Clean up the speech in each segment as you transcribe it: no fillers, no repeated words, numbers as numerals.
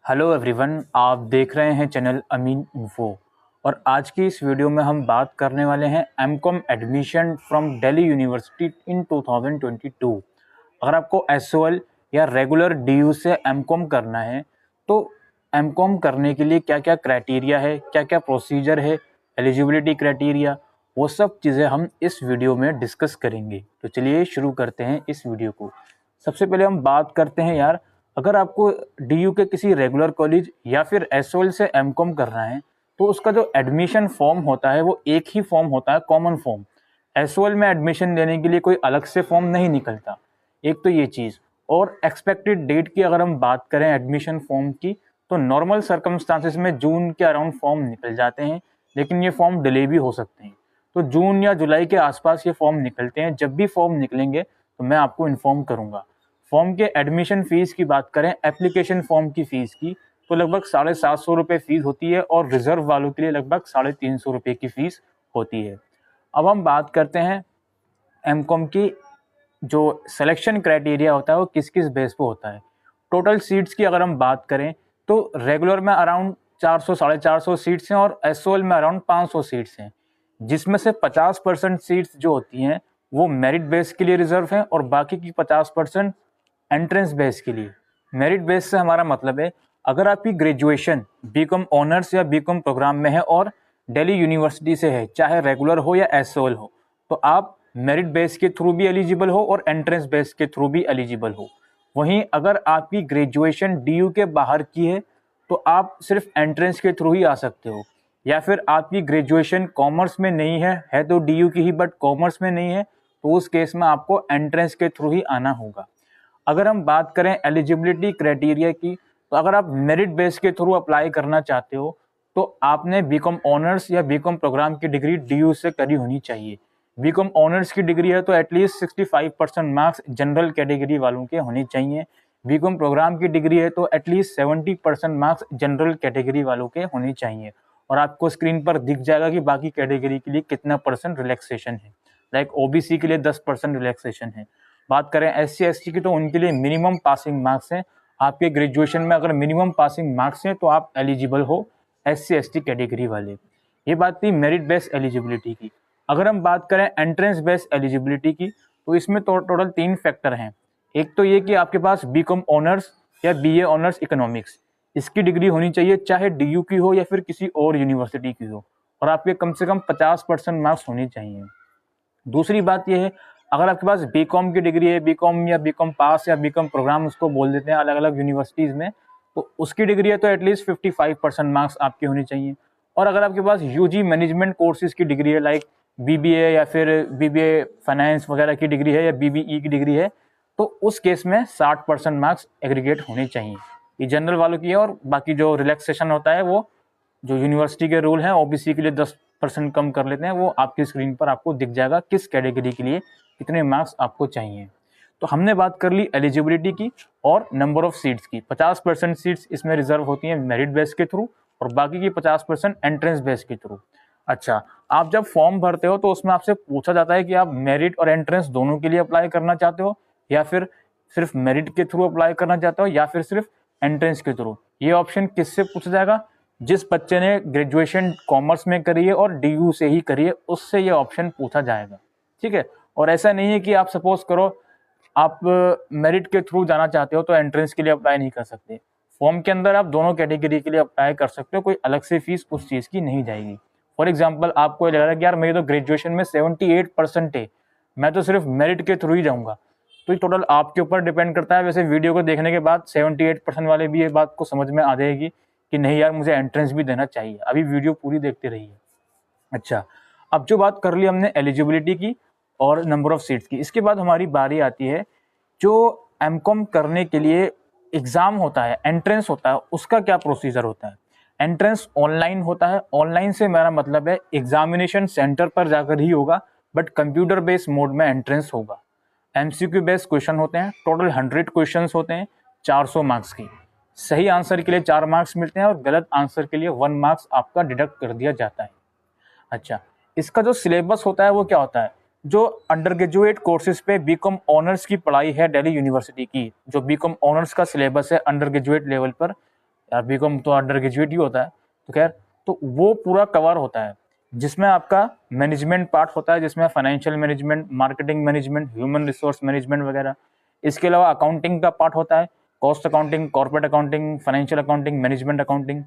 Hello everyone, आप देख रहे हैं चैनल अमीन इन्फो। और आज की इस वीडियो में हम बात करने वाले हैं MCom admission from Delhi university in 2022। अगर आपको एसओएल या रेगुलर डीयू से एमकॉम करना है तो एमकॉम करने के लिए क्या क्या क्राइटेरिया है, क्या क्या प्रोसीजर है, एलिजिबिलिटी क्राइटेरिया, वो सब चीज़ें हम इस वीडियो में डिस्कस करेंगे। तो चलिए शुरू करते हैं इस वीडियो को। सबसे पहले हम बात करते हैं यार, अगर आपको डीयू के किसी रेगुलर कॉलेज या फिर एसओएल से एमकॉम करना है तो उसका जो एडमिशन फॉर्म होता है वो एक ही फॉर्म होता है, कॉमन फॉर्म। एसओएल में एडमिशन लेने के लिए कोई अलग से फॉर्म नहीं निकलता। एक तो ये चीज़। और एक्सपेक्टेड डेट की अगर हम बात करें एडमिशन फॉर्म की, तो नॉर्मल सर्कमस्टांसिस में जून के अराउंड फॉर्म निकल जाते हैं, लेकिन ये फॉर्म डिले भी हो सकते हैं। तो जून या जुलाई के आसपास ये फॉर्म निकलते हैं। जब भी फॉर्म निकलेंगे तो मैं आपको इन्फॉर्म करूंगा। फॉर्म के एडमिशन फीस की बात करें, एप्लीकेशन फॉर्म की फ़ीस की, तो लगभग 750 रुपये फ़ीस होती है और रिजर्व वालों के लिए लगभग 350 रुपये की फ़ीस होती है। अब हम बात करते हैं एमकॉम की जो सिलेक्शन क्राइटेरिया होता है वो किस किस बेस पे होता है। टोटल सीट्स की अगर हम बात करें तो रेगुलर में अराउंड 400 450 सीट्स हैं और एसओएल में अराउंड 500 सीट्स हैं, जिसमें से 50% सीट्स जो होती हैं वो मेरिट बेस के लिए रिजर्व हैं और बाकी की 50% एंट्रेंस बेस के लिए। मेरिट बेस से हमारा मतलब है, अगर आपकी ग्रेजुएशन बीकॉम ऑनर्स या बीकॉम प्रोग्राम में है और दिल्ली यूनिवर्सिटी से है, चाहे रेगुलर हो या एसओएल हो, तो आप मेरिट बेस के थ्रू भी एलिजिबल हो और एंट्रेंस बेस के थ्रू भी एलिजिबल हो। वहीं अगर आपकी ग्रेजुएशन डीयू के बाहर की है तो आप सिर्फ एंट्रेंस के थ्रू ही आ सकते हो, या फिर आपकी ग्रेजुएशन कॉमर्स में नहीं है तो डीयू की ही बट कॉमर्स में नहीं है, तो उस केस में आपको एंट्रेंस के थ्रू ही आना होगा। अगर हम बात करें एलिजिबिलिटी क्राइटेरिया की, तो अगर आप मेरिट बेस के थ्रू अप्लाई करना चाहते हो तो आपने बीकॉम ऑनर्स या बीकॉम प्रोग्राम की डिग्री डीयू से करी होनी चाहिए। बीकॉम ऑनर्स की डिग्री है तो एटलीस्ट 65% मार्क्स जनरल कैटेगरी वालों के होने चाहिए। बीकॉम प्रोग्राम की डिग्री है तो एटलीस्ट 70% मार्क्स जनरल कैटेगरी वालों के होने चाहिए। और आपको स्क्रीन पर दिख जाएगा कि बाकी कैटेगरी के लिए कितना परसेंट रिलैक्सेशन है। लाइक ओबीसी के लिए 10% रिलैक्सेशन है। बात करें एससी एसटी की, तो उनके लिए मिनिमम पासिंग मार्क्स हैं। आपके ग्रेजुएशन में अगर मिनिमम पासिंग मार्क्स हैं तो आप एलिजिबल हो, एससी एसटी कैटेगरी वाले। ये बात थी मेरिट बेस्ड एलिजिबिलिटी की। अगर हम बात करें एंट्रेंस बेस्ड एलिजिबिलिटी की, तो इसमें टोटल 3 फैक्टर हैं। एक तो ये कि आपके पास बीकॉम ऑनर्स या बीए ऑनर्स इकोनॉमिक्स, इसकी डिग्री होनी चाहिए, चाहे डीयू की हो या फिर किसी और यूनिवर्सिटी की हो, और आपके कम से कम 50% मार्क्स होने चाहिए। दूसरी बात यह है, अगर आपके पास बीकॉम की डिग्री है, बीकॉम या बीकॉम पास या बीकॉम प्रोग्राम उसको बोल देते हैं अलग अलग यूनिवर्सिटीज़ में, तो उसकी डिग्री है तो एटलीस्ट 55% मार्क्स आपके होने चाहिए। और अगर आपके पास यूजी मैनेजमेंट कोर्सेज की डिग्री है, लाइक बीबीए या फिर बीबीए फाइनेंस वगैरह की डिग्री है या बीबीई की डिग्री है, तो उस केस में 60% मार्क्स एग्रीगेट होने चाहिए। ये जनरल वालों की है। और बाकी जो रिलैक्सेशन होता है वो जो यूनिवर्सिटी के रूल हैं, ओबीसी के लिए 10% कम कर लेते हैं, वो आपकी स्क्रीन पर आपको दिख जाएगा किस कैटेगरी के लिए कितने मार्क्स आपको चाहिए। तो हमने बात कर ली एलिजिबिलिटी की और नंबर ऑफ सीट्स की। 50% सीट्स इसमें रिजर्व होती हैं मेरिट बेस के थ्रू और बाकी की 50% एंट्रेंस बेस के थ्रू। अच्छा, आप जब फॉर्म भरते हो तो उसमें आपसे पूछा जाता है कि आप मेरिट और एंट्रेंस दोनों के लिए अप्लाई करना चाहते हो, या फिर सिर्फ मेरिट के थ्रू अप्लाई करना चाहते हो, या फिर सिर्फ एंट्रेंस के थ्रू। ये ऑप्शन किससे पूछा जाएगा? जिस बच्चे ने ग्रेजुएशन कॉमर्स में करी है और डीयू से ही करी है, उससे ये ऑप्शन पूछा जाएगा। ठीक है। और ऐसा नहीं है कि आप सपोज करो आप मेरिट के थ्रू जाना चाहते हो तो एंट्रेंस के लिए अप्लाई नहीं कर सकते। फॉर्म के अंदर आप दोनों कैटेगरी के लिए अप्लाई कर सकते हो, कोई अलग से फीस उस चीज़ की नहीं जाएगी। फॉर एग्जाम्पल, आपको लग रहा है कि यार मेरी तो ग्रेजुएशन में 78% है, मैं तो सिर्फ मेरिट के थ्रू ही जाऊँगा, तो ये टोटल आपके ऊपर डिपेंड करता है। वैसे वीडियो को देखने के बाद 78% वाले भी ये बात को समझ में आ जाएगी कि नहीं यार, मुझे एंट्रेंस भी देना चाहिए। अभी वीडियो पूरी देखते रहिए। अच्छा, अब जो बात कर ली हमने एलिजिबिलिटी की और नंबर ऑफ सीट्स की, इसके बाद हमारी बारी आती है जो एमकॉम करने के लिए एग्ज़ाम होता है, एंट्रेंस होता है, उसका क्या प्रोसीजर होता है। एंट्रेंस ऑनलाइन होता है। ऑनलाइन से मेरा मतलब है एग्जामिनेशन सेंटर पर जाकर ही होगा, बट कंप्यूटर बेस्ड मोड में एंट्रेंस होगा। एमसीक्यू बेस्ड क्वेश्चन होते हैं, टोटल 100 क्वेश्चन होते हैं, 400 मार्क्स की। सही आंसर के लिए 4 मार्क्स मिलते हैं और गलत आंसर के लिए 1 मार्क्स आपका डिडक्ट कर दिया जाता है। अच्छा, इसका जो सिलेबस होता है वो क्या होता है? जो अंडर ग्रेजुएट कोर्सेज पे बीकॉम ऑनर्स की पढ़ाई है दिल्ली यूनिवर्सिटी की, जो बीकॉम ऑनर्स का सिलेबस है अंडर ग्रेजुएट लेवल पर, यार बीकॉम तो अंडर ग्रेजुएट ही होता है, तो खैर तो वो पूरा कवर होता है, जिसमें आपका मैनेजमेंट पार्ट होता है, जिसमें financial management, marketing management, human resource management वगैरह। इसके अलावा अकाउंटिंग का पार्ट होता है, cost accounting, corporate accounting, financial accounting, management accounting.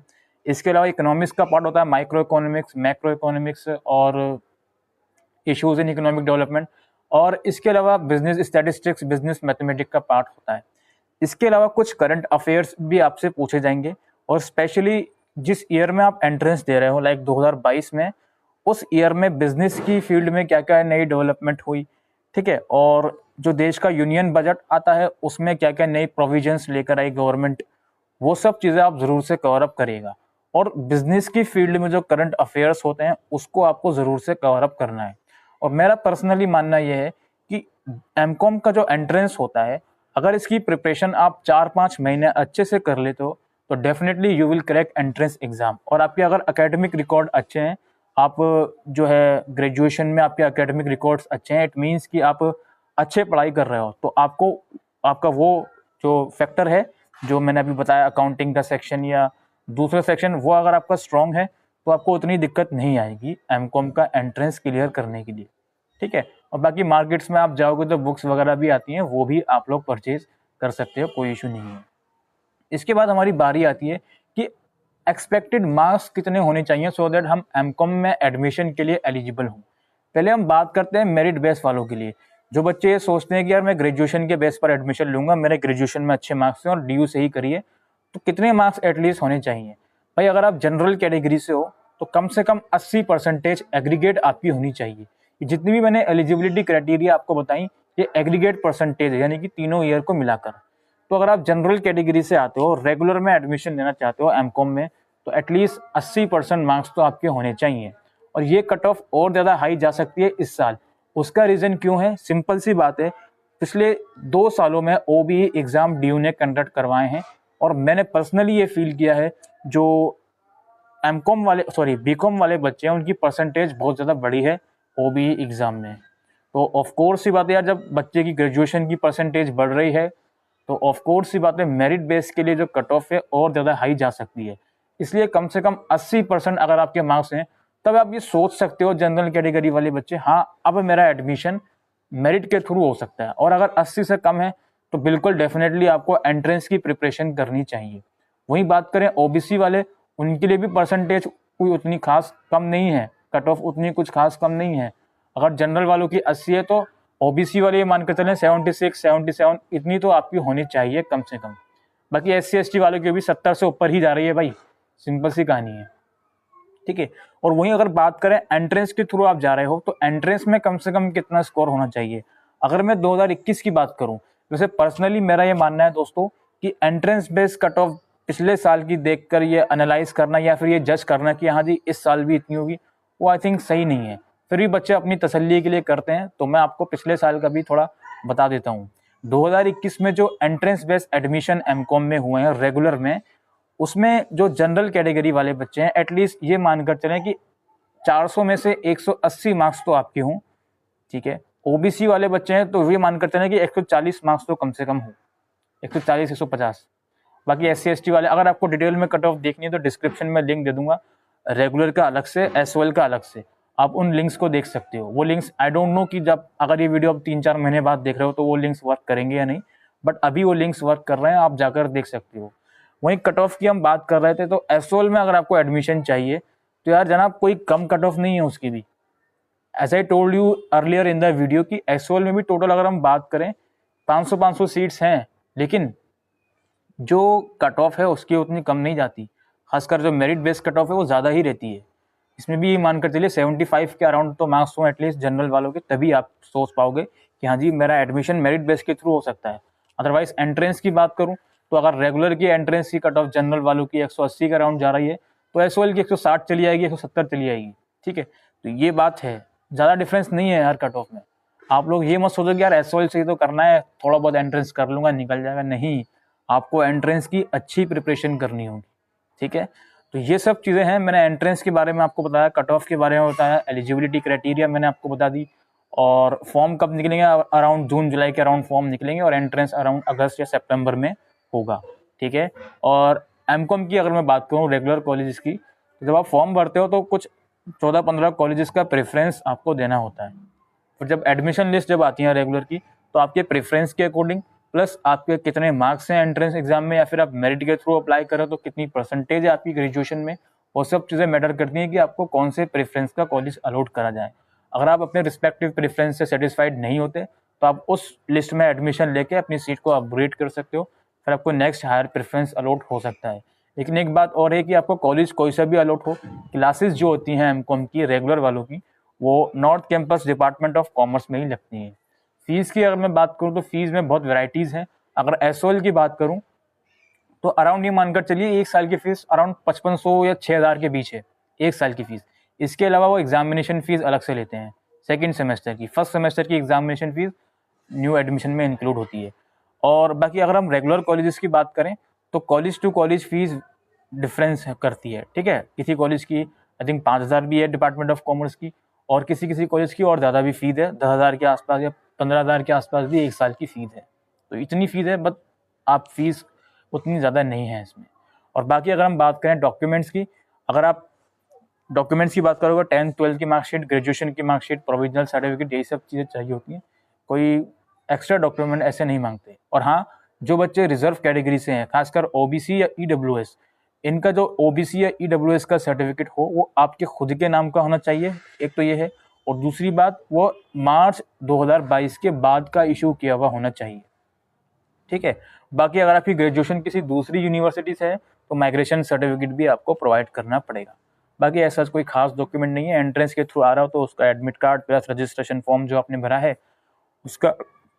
इसके अलावा इकोनॉमिक्स का पार्ट होता है, माइक्रो इकोनॉमिक्स, मैक्रो इकोनॉमिक्स और इश्यूज इन इकोनॉमिक डेवलपमेंट। और इसके अलावा बिजनेस स्टैटिस्टिक्स, बिजनेस मैथमेटिक्स का पार्ट होता है। इसके अलावा कुछ करंट अफेयर्स भी आपसे पूछे जाएंगे, और स्पेशली जिस ईयर में आप एंट्रेंस दे रहे हो, लाइक 2022 में, उस ईयर में बिजनेस की फील्ड में क्या क्या नई डेवलपमेंट हुई, ठीक है, और जो देश का यूनियन बजट आता है उसमें क्या क्या नई प्रोविजंस लेकर आई गवर्नमेंट, वो सब चीज़ें आप ज़रूर से कवर अप करिएगा। और बिजनेस की फील्ड में जो करंट अफेयर्स होते हैं उसको आपको ज़रूर से कवर अप करना है। और मेरा पर्सनली मानना यह है कि एमकॉम का जो एंट्रेंस होता है, अगर इसकी प्रिपरेशन आप 4-5 महीने अच्छे से कर लेते हो तो definitely you will crack entrance exam. और आपके अगर एकेडमिक रिकॉर्ड अच्छे हैं, आप जो है ग्रेजुएशन में आपके एकेडमिक रिकॉर्ड्स अच्छे हैं, इट मीन्स कि आप अच्छे पढ़ाई कर रहे हो, तो आपको आपका वो जो फैक्टर है जो मैंने अभी बताया, अकाउंटिंग का सेक्शन या दूसरा सेक्शन, वो अगर आपका स्ट्रॉन्ग है तो आपको उतनी दिक्कत नहीं आएगी एमकॉम का एंट्रेंस क्लियर करने के लिए, ठीक है। और बाकी मार्केट्स में आप जाओगे तो बुक्स वगैरह भी आती हैं, वो भी आप लोग परचेज कर सकते हो, कोई इशू नहीं है। इसके बाद हमारी बारी आती है कि एक्सपेक्टेड मार्क्स कितने होने चाहिए सो दैट हम एमकॉम में एडमिशन के लिए एलिजिबल हों। पहले हम बात करते हैं मेरिट बेस वालों के लिए। जो बच्चे ये सोचते हैं कि यार मैं ग्रेजुएशन के बेस पर एडमिशन लूंगा, मेरे ग्रेजुएशन में अच्छे मार्क्स हैं और डीयू से ही करिए, तो कितने मार्क्स एटलीस्ट होने चाहिए? भाई अगर आप जनरल कैटेगरी से हो तो कम से कम 80% एग्रीगेट आपकी होनी चाहिए। जितनी भी मैंने एलिजिबिलिटी क्राइटेरिया आपको बताई, ये एग्रीगेट परसेंटेज है, यानी कि तीनों ईयर को मिलाकर। तो अगर आप जनरल कैटेगरी से आते हो, रेगुलर में एडमिशन लेना चाहते हो एमकॉम में, तो एटलीस्ट 80% मार्क्स तो आपके होने चाहिए। और ये कट ऑफ और ज़्यादा हाई जा सकती है इस साल। उसका रीज़न क्यों है? सिंपल सी बात है, पिछले 2 सालों में ओबीई एग्ज़ाम डीयू ने कंडक्ट करवाए हैं, और मैंने पर्सनली ये फील किया है, जो बीकॉम वाले बच्चे हैं उनकी परसेंटेज बहुत ज़्यादा बड़ी है ओबीई एग्ज़ाम में। तो ऑफ कोर्स सी बात है यार, जब बच्चे की ग्रेजुएशन की परसेंटेज बढ़ रही है तो ऑफ कोर्स सी बात है, मेरिट बेस के लिए जो कट ऑफ है और ज़्यादा हाई जा सकती है। इसलिए कम से कम 80% अगर आपके मार्क्स हैं, तब आप ये सोच सकते हो जनरल कैटेगरी वाले बच्चे, हाँ अब मेरा एडमिशन मेरिट के थ्रू हो सकता है। और अगर 80 से कम है तो बिल्कुल डेफिनेटली आपको एंट्रेंस की प्रिपरेशन करनी चाहिए। वहीं बात करें ओबीसी वाले, उनके लिए भी परसेंटेज कोई उतनी खास कम नहीं है, कट ऑफ उतनी कुछ खास कम नहीं है। अगर जनरल वालों की 80 है तो ओबीसी वाले ये मानकर चलें 76, 77 इतनी तो आपकी होनी चाहिए कम से कम। बाकी SC ST वालों की भी 70 से ऊपर ही जा रही है भाई, सिंपल सी कहानी है, ठीक है। और वहीं अगर बात करें एंट्रेंस के थ्रू आप जा रहे हो, तो एंट्रेंस में कम से कम कितना स्कोर होना चाहिए? अगर मैं 2021 की बात करूं, वैसे पर्सनली मेरा ये मानना है दोस्तों कि एंट्रेंस बेस्ड कट ऑफ पिछले साल की देखकर ये एनालाइज करना या फिर ये जज करना कि हाँ जी इस साल भी इतनी होगी, वो आई थिंक सही नहीं है। फिर भी बच्चे अपनी तसल्ली के लिए करते हैं, तो मैं आपको पिछले साल का भी थोड़ा बता देता हूँ। 2021 में जो एंट्रेंस बेस्ड एडमिशन एमकॉम में हुए हैं रेगुलर में, उसमें जो जनरल कैटेगरी वाले बच्चे हैं, एटलीस्ट ये मानकर चलें कि 400 में से 180 मार्क्स तो आपके हों, ठीक है। ओबीसी वाले बच्चे हैं तो ये मानकर चलें कि 140 मार्क्स तो कम से कम हो, 140 150। बाकी SC ST वाले, अगर आपको डिटेल में कट ऑफ देखनी है तो डिस्क्रिप्शन में लिंक दे दूंगा, रेगुलर का अलग से, SOL का अलग से, आप उन लिंक्स को देख सकते हो। वो लिंक्स आई डोंट नो कि जब अगर ये वीडियो आप 3-4 महीने बाद देख रहे हो तो वो लिंक्स वर्क करेंगे या नहीं, बट अभी वो लिंक्स वर्क कर रहे हैं, आप जाकर देख सकते हो। वहीं कट ऑफ की हम बात कर रहे थे, तो SOL में अगर आपको एडमिशन चाहिए तो यार जनाब कोई कम कट ऑफ नहीं है उसकी भी। As I told you earlier in the video कि SOL में भी टोटल अगर हम बात करें 500 सीट्स हैं, लेकिन जो कट ऑफ है उसकी उतनी कम नहीं जाती। खासकर जो मेरिट बेस्ड कट ऑफ है वो ज़्यादा ही रहती है। इसमें भी मानकर चलिए 75 के अराउंड तो मार्क्स हो एटलीस्ट जनरल वालों के, तभी आप सोच पाओगे कि हाँ जी मेरा एडमिशन मेरिट बेस के थ्रू हो सकता है। अदरवाइज एंट्रेंस की बात करूँ तो अगर रेगुलर की एंट्रेंस की कट ऑफ जनरल वालों की 180 के अराउंड जा रही है, तो SOL की 160 चली आएगी, 170 चली आएगी, ठीक है। तो ये बात है, ज़्यादा डिफरेंस नहीं है हर कट ऑफ में। आप लोग ये मत सोचो कि यार SOL से ही तो करना है, थोड़ा बहुत एंट्रेंस कर लूँगा निकल जाएगा, नहीं, आपको एंट्रेंस की अच्छी प्रिपरेशन करनी होगी, ठीक है। तो ये सब चीज़ें हैं, मैंने एंट्रेंस के बारे में आपको बताया, कट ऑफ के बारे में बताया, एलिजिबिलिटी क्राइटेरिया मैंने आपको बता दी, और फॉर्म कब निकलेंगे, अराउंड जून जुलाई के अराउंड फॉर्म निकलेंगे, और एंट्रेंस अराउंड अगस्त या सितंबर में होगा, ठीक है। और एमकॉम की अगर मैं बात करूँ रेगुलर कॉलेजेस की, तो जब आप फॉर्म भरते हो तो कुछ 14-15 कॉलेजेस का प्रेफरेंस आपको देना होता है। और जब एडमिशन लिस्ट जब आती है रेगुलर की, तो आपके प्रेफरेंस के अकॉर्डिंग प्लस आपके कितने मार्क्स हैं एंट्रेंस एग्जाम में, या फिर आप मेरिट के थ्रू अप्लाई करें तो कितनी परसेंटेज है आपकी ग्रेजुएशन में, वो सब चीज़ें मैटर करती हैं कि आपको कौन से प्रेफरेंस का कॉलेज अलॉट करा जाए। अगर आप अपने रिस्पेक्टिव प्रेफरेंस से सेटिस्फाइड नहीं होते तो आप उस लिस्ट में एडमिशन लेके अपनी सीट को अपग्रेड कर सकते हो, फिर आपको नेक्स्ट हायर प्रेफरेंस अलॉट हो सकता है। लेकिन एक बात और है कि आपको कॉलेज कोई सा भी अलॉट हो, क्लासेस जो होती हैं एमकॉम की रेगुलर वालों की, वो north campus department of commerce में ही लगती हैं। फीस की अगर मैं बात करूँ तो फीस में बहुत वेराइटीज़ हैं। अगर एसओएल की बात करूँ तो अराउंड ये मानकर चलिए एक साल की फीस अराउंड 5500 या 6000 के बीच है, एक साल की फीस। इसके अलावा वो एग्जामिनेशन फीस अलग से लेते हैं सेकेंड सेमेस्टर की। फर्स्ट सेमेस्टर की एग्जामिनेशन फीस न्यू एडमिशन में इंक्लूड होती है। और बाकी अगर हम रेगुलर कॉलेजेस की बात करें तो college to college fees difference करती है, ठीक है। किसी कॉलेज की आई थिंक 5000 भी है डिपार्टमेंट ऑफ कॉमर्स की, और किसी किसी कॉलेज की और ज़्यादा भी फीस है, 10,000 के आसपास या 15,000 के आसपास भी एक साल की फीस है। तो इतनी फीस है, बट आप फीस उतनी ज़्यादा नहीं है इसमें। और बाकी अगर हम बात करें डॉक्यूमेंट्स की, अगर आप डॉक्यूमेंट्स की बात करोगे 10th 12th की मार्कशीट, ग्रेजुएशन की मार्कशीट, प्रोविजनल सर्टिफिकेट, यही सब चीज़ें चाहिए होती हैं। कोई एक्स्ट्रा डॉक्यूमेंट ऐसे नहीं मांगते। और हाँ, जो बच्चे रिजर्व कैटेगरी से हैं, खासकर ओबीसी या ईडब्ल्यूएस, इनका जो ओबीसी या ईडब्ल्यूएस का सर्टिफिकेट हो वो आपके खुद के नाम का होना चाहिए, एक तो ये है। और दूसरी बात, वो मार्च 2022 के बाद का इशू किया हुआ होना चाहिए, ठीक है। बाकी अगर आपकी ग्रेजुएशन किसी दूसरी यूनिवर्सिटी से है तो माइग्रेशन सर्टिफिकेट भी आपको प्रोवाइड करना पड़ेगा। बाकी ऐसा कोई खास डॉक्यूमेंट नहीं है। एंट्रेंस के थ्रू आ रहा हो तो उसका admit card plus registration form जो आपने भरा है उसका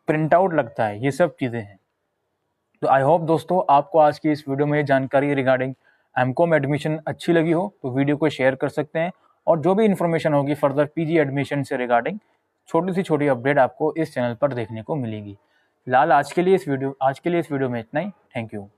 प्रिंट आउट लगता है, ये सब चीज़ें हैं। तो आई होप दोस्तों आपको आज की इस वीडियो में ये जानकारी रिगार्डिंग एमकॉम एडमिशन अच्छी लगी हो, तो वीडियो को शेयर कर सकते हैं। और जो भी इन्फॉर्मेशन होगी फर्दर पीजी एडमिशन से रिगार्डिंग, छोटी से छोटी अपडेट आपको इस चैनल पर देखने को मिलेगी। फिलहाल आज के लिए इस वीडियो में इतना ही। Thank you.